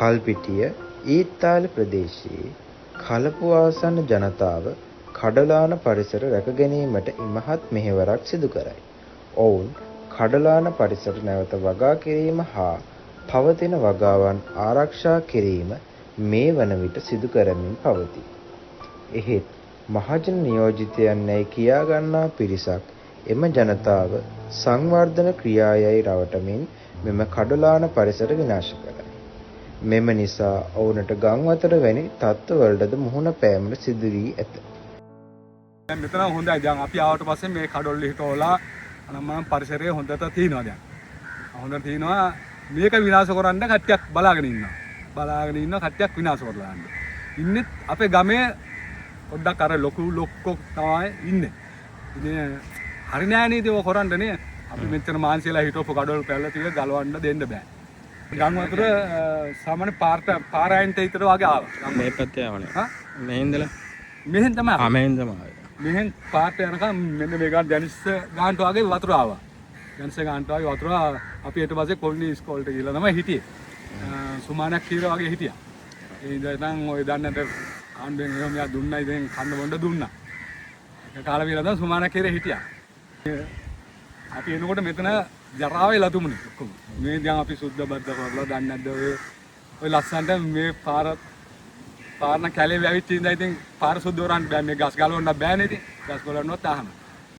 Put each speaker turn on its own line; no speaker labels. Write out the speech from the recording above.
කල්පිටිය ඊත්තාල ප්‍රදේශයේ කලපු ආසන්න ජනතාව කඩලාන පරිසර රැක ගැනීමට ඉමහත් මෙහෙවරක් සිදු කරයි. ඔවුන් කඩලාන පරිසර නැවත වගා කිරීම හා පවතින වගාවන් ආරක්ෂා කිරීම මේ වන විට සිදු කරමින් පවතී. එහෙත් මහජන නියෝජිතයන්ැයි කියා ගන්නා පිරිසක් එම ජනතාව සංවර්ධන ක්‍රියායයි රවටමින් මෙම කඩලාන පරිසර විනාශ කරයි. මෙම නිසා ඔවුනට ගංවතර වැනි තත්ත්වවලටද මුහුණ පෑමට සිදු වී ඇත.
දැන් මෙතන හොඳයි. දැන් අපි ආවට පස්සේ මේ කඩොල්ල හිටවලා මම පරිසරය හොඳට තියනවා දැන්. හොඳට තියනවා. මේක විනාශ කරන්න කට්ටියක් බලාගෙන ඉන්නවා. කට්ටියක් විනාශ කරලා යන්න. ඉන්නේ අපේ ගමේ පොඩ්ඩක් අර ලොක්කෝ තමයි ඉන්නේ. ඉතින් හරි නෑ නේද ඔය කරන්නේ. අපි මෙච්චර මාන්සියලා හිටවපු කඩොල් පැල්ල ටික ගලවන්න දෙන්න බෑ. ගම් වතුර සාමාන්‍ය පාරයන්ට විතර වගේ ආවා.
මේ පැත්තේ ආවනේ. හා මෙහෙන්දලා.
මෙහෙන් තමයි.
මෙහෙන් තමයි.
මෙහෙන් පාරට යනකම් මෙන්න මේ ගාන දැනිස්ස ගානට වගේ වතුර ආවා. දැනිස්ස ගානට වගේ වතුර අපි ඊට පස්සේ කොල්නි ඉස්කෝලේට ගිහලා තමයි හිටියේ. සුමානක් කීර වගේ හිටියා. ඒ ඉඳන් ඔය දන්නට ආණ්ඩුවෙන් එහෙම යා දුන්නයි දැන් කන්න බොන්න දුන්නා. ඒ කාලේ විලා දැන් සුමානක් කීර හිටියා. අපි එනකොට මෙතන ජරා වෙලා තුමුනේ ඔක්කොම. මේ දැන් අපි සුද්ධ බද්ද කරලා දන්නේ නැද්ද ඔය ලස්සනට මේ පාරන කැලේ වැවිච්ච ඉඳලා ඉතින් පාර සුද්ධ කරන්න බෑ මේ ගස් ගලවන්න බෑනේ ඉතින්. ගස් ගලවන්නවත් ආහම.